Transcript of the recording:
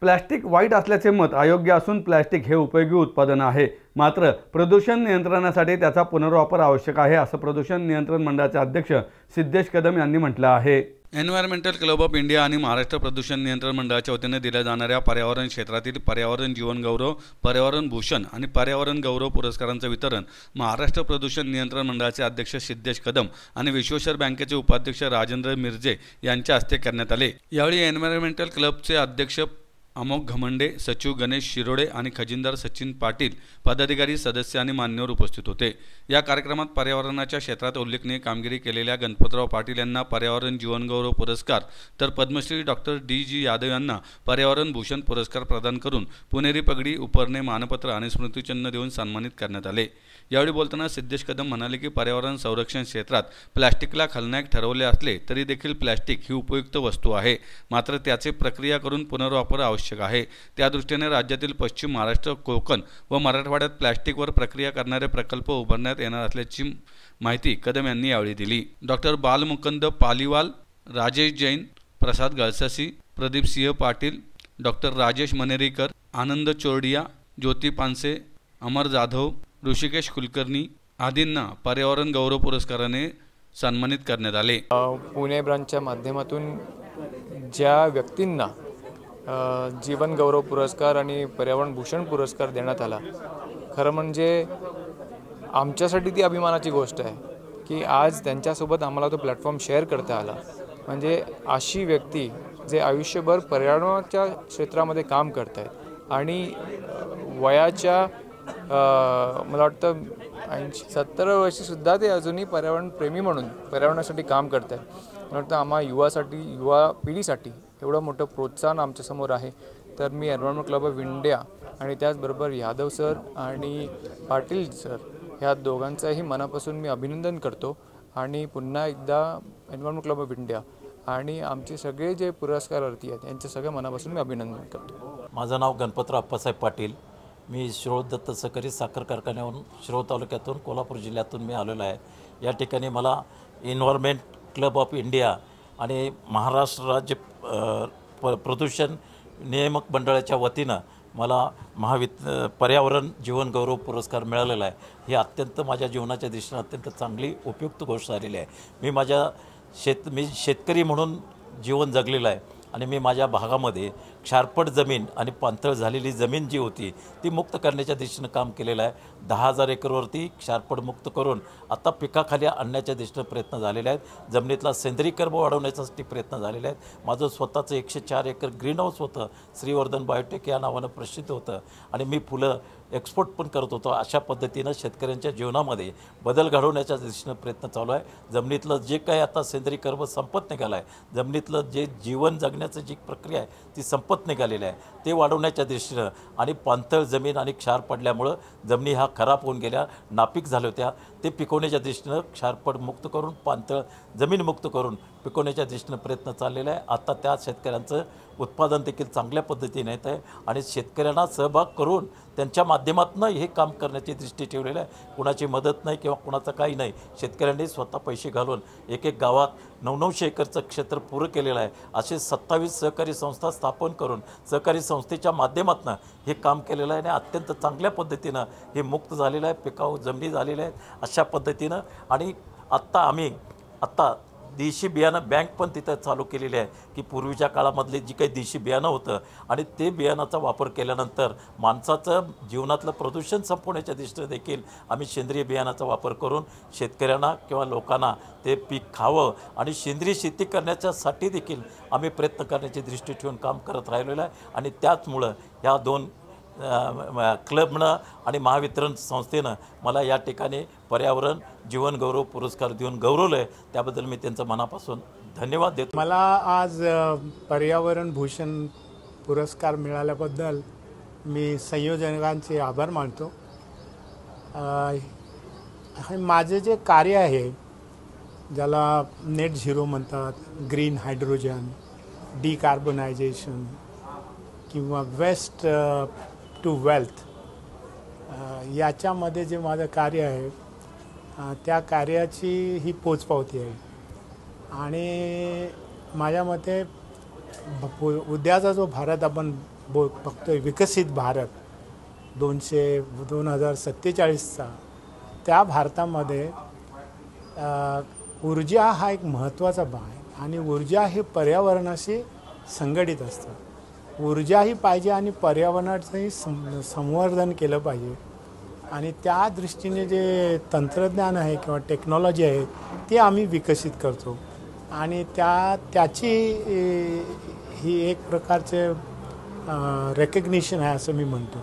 Plastic वाईट असल्याचे मत अयोग्य असून प्लास्टिक हे उपयोगी उत्पादन आहे, मात्र प्रदूषण नियंत्रणासाठी त्याचा पुनर्वापर आवश्यक आहे, असं प्रदूषण नियंत्रण मंडळाचे अध्यक्ष सिद्धेश कदम यांनी म्हटलं आहे। एन्व्हायरमेंटल क्लब ऑफ इंडिया आणि महाराष्ट्र प्रदूषण नियंत्रण मंडळाच्या वतीने दिल्या जाणाऱ्या पर्यावरण क्षेत्रातील पर्यावरण जीवन गौरव, पर्यावरण भूषण आणि पर्यावरण गौरव पुरस्कारांचं वितरण महाराष्ट्र प्रदूषण नियंत्रण मंडळाचे अध्यक्ष सिद्धेश कदम आणि विश्वेश्वर बँकेचे उपाध्यक्ष राजेंद्र मिर्जे यांच्या हस्ते करण्यात आले। यावेळी एन्व्हायरमेंटल क्लबचे अध्यक्ष अमोघ घमंडे, सचिव गणेश शिरोडे आणि खजिनदार सचिन पाटील, पदाधिकारी, सदस्य आणि मान्यवर उपस्थित होते। या कार्यक्रमात पर्यावरणाच्या क्षेत्रात उल्लेखनीय कामगिरी केलेल्या गणपतराव पाटील यांना पर्यावरण जीवन गौरव पुरस्कार, तर पद्मश्री डॉक्टर डी.जी. यादव यांना पर्यावरण भूषण पुरस्कार प्रदान करून पुणेरी पगडी, उपरणे, मानपत्र आणि स्मृतिचिन्ह देऊन सन्मानित करण्यात आले। यावेळी बोलताना सिद्धेश कदम म्हणाले की पर्यावरण संरक्षण क्षेत्रात प्लास्टिकला खलनायक ठरवले असले तरी देखील प्लास्टिक ही उपयुक्त वस्तू आहे, मात्र त्याचे प्रक्रिया करून पुनर्वापर आवश्यक आहे। त्या दृष्टीने राज्यातील पश्चिम महाराष्ट्र, कोकण व मराठवाड्यात प्लास्टिकवर प्रक्रिया करणारे प्रकल्प उभारण्यात येणार असल्याची माहिती कदम यांनी यावेळी दिली। डॉक्टर बालमुकुंद पालीवाल, राजेश जैन, प्रसाद गळससी, प्रदीप सिंह पाटील, डॉक्टर राजेश मनेरीकर, आनंद चोरडिया, ज्योती पानसे, अमर जाधव, ऋषिकेश कुलकर्णी आदींना पर्यावरण गौरव पुरस्काराने सन्मानित करण्यात आले। पुणे ब्रांचच्या माध्यमातून ज्या व्यक्तींना जीवन गौरव पुरस्कार आणि पर्यावरण भूषण पुरस्कार देण्यात आला, खरं म्हणजे आमच्यासाठी ती अभिमानाची गोष्ट आहे की आज त्यांच्यासोबत आम्हाला तो प्लॅटफॉर्म शेअर करता आला। म्हणजे अशी व्यक्ती जे आयुष्यभर पर्यावरणाच्या क्षेत्रामध्ये काम करत आहेत आणि वयाच्या मला वाटतं 70 वर्षीसुद्धा ते अजूनही पर्यावरण प्रेमी म्हणून पर्यावरणासाठी काम करत आहेत। मला वाटतं आम्हा युवा पिढीसाठी एवढं मोठं प्रोत्साहन आमच्यासमोर आहे। तर मी एन्व्हायरमेंट क्लब ऑफ इंडिया आणि त्याचबरोबर यादव सर आणि पाटील सर ह्या दोघांचंही मनापासून मी अभिनंदन करतो आणि पुन्हा एकदा एन्व्हायरमेंट क्लब ऑफ इंडिया आणि आमचे सगळे जे पुरस्कारार्थी आहेत यांचे सगळ्या मनापासून मी अभिनंदन करतो। माझं नाव गणपतराव अप्पासाहेब पाटील, मी शिरोळ दत्त सहकारी साखर कारखान्यावरून शिरोळ तालुक्यातून कोल्हापूर जिल्ह्यातून मी आलेलो आहे। या ठिकाणी मला एन्व्हायरमेंट क्लब ऑफ इंडिया आणि महाराष्ट्र राज्य प्रदूषण नियामक मंडळाच्या वतीनं मला पर्यावरण जीवन गौरव पुरस्कार मिळालेला आहे। ही अत्यंत माझ्या जीवनाच्या दृष्टीने अत्यंत चांगली उपयुक्त गोष्ट झालेली आहे। मी शेतकरी म्हणून जीवन जगलेलं आहे आणि मी माझ्या भागामध्ये क्षारपट जमीन आणि पाणथळ झालेली जमीन जी होती ती मुक्त करण्याच्या दिशेनं काम केलेलं आहे। 10,000 एकरवरती क्षारपट मुक्त करून आता पिकाखाली आणण्याच्या दिशेनं प्रयत्न झालेले आहेत। जमिनीतला सेंद्रिय कर्ब वाढवण्यासाठी प्रयत्न झालेले आहेत। माझं स्वतःचं 104 एकर ग्रीन हाऊस होतं, श्रीवर्धन बायोटेक या नावानं प्रसिद्ध होतं आणि मी फुलं एक्सपोर्ट पण करत होतो। अशा पद्धतीनं शेतकऱ्यांच्या जीवनामध्ये बदल घडवण्याच्या दिशेनं प्रयत्न चालू आहे। जमिनीतलं जे काही आता सेंद्रिय कर्ब संपत निघालं आहे, जमिनीतलं जे जीवन जगण्याचं जी प्रक्रिया आहे ती संपत निघालेली आहे, ते वाढवण्याच्या दृष्टीनं आणि पाणथळ जमीन आणि क्षार पडल्यामुळं जमिनी ह्या खराब होऊन गेल्या, नापीक झाल्या होत्या, ते पिकवण्याच्या दृष्टीनं क्षारपट मुक्त करून पाणथळ जमीन मुक्त करून पिकवण्याच्या दृष्टीनं प्रयत्न चाललेला आहे। आता त्या शेतकऱ्यांचं उत्पादन देखील चांगल्या पद्धतीने येत आहे आणि शेतकऱ्यांना सहभाग करून त्यांच्या माध्यमातून हे काम करण्याची दृष्टी ठेवलेली आहे। कुणाची मदत नाही किंवा कुणाचं काही नाही, शेतकऱ्यांनी स्वतः पैसे घालून एक गावात 900 एकरचं क्षेत्र पुरं केलेलं आहे। असे 27 सहकारी संस्था स्थापन करून सहकारी संस्थेच्या माध्यमातून हे काम केलेलं आहे आणि अत्यंत चांगल्या पद्धतीनं हे मुक्त झालेलं आहे, पिकाऊ जमिनी झालेल्या आहेत अशा पद्धतीनं। आणि आत्ता देशी बियाणं बँक पण तिथं चालू केलेली आहे की पूर्वीच्या काळामधले जी काही देशी बियाणं होतं आणि ते बियाणाचा वापर केल्यानंतर माणसाचं जीवनातलं प्रदूषण संपवण्याच्या दृष्टीने देखील आम्ही सेंद्रिय बियाणाचा वापर करून शेतकऱ्यांना किंवा लोकांना ते पीक खावं आणि सेंद्रिय शेती करण्याच्यासाठी देखील आम्ही प्रयत्न करण्याची दृष्टी ठेवून काम करत राहिलेलं आहे। आणि त्याचमुळं ह्या दोन क्लबनं आणि महावितरण संस्थेनं मला या ठिकाणी पर्यावरण जीवन गौरव पुरस्कार देऊन गौरवलं आहे, त्याबद्दल मी त्यांचं मनापासून धन्यवाद देतो। मला आज पर्यावरण भूषण पुरस्कार मिळाल्याबद्दल मी संयोजकांचे आभार मानतो। माझे जे कार्य आहे ज्याला नेट झिरो म्हणतात, ग्रीन हायड्रोजन, डिकार्बनायझेशन किंवा वेस्ट टू वेल्थ, याच्यामध्ये जे माझं कार्य आहे त्या कार्याची ही पोचपावती आहे। आणि माझ्या मते उद्याचा जो भारत आपण बघतोय विकसित भारत 2047चा, त्या भारतामध्ये ऊर्जा हा एक महत्त्वाचा भाग आहे आणि ऊर्जा हे पर्यावरणाशी संघटित असतं. ऊर्जा ही पाहिजे आणि पर्यावरणाचंही संवर्धन केलं पाहिजे आणि त्या दृष्टीने जे तंत्रज्ञान आहे किंवा टेक्नॉलॉजी आहे ती आम्ही विकसित करतो आणि त्याची ही एक प्रकारचे रेकग्निशन आहे असं मी म्हणतो.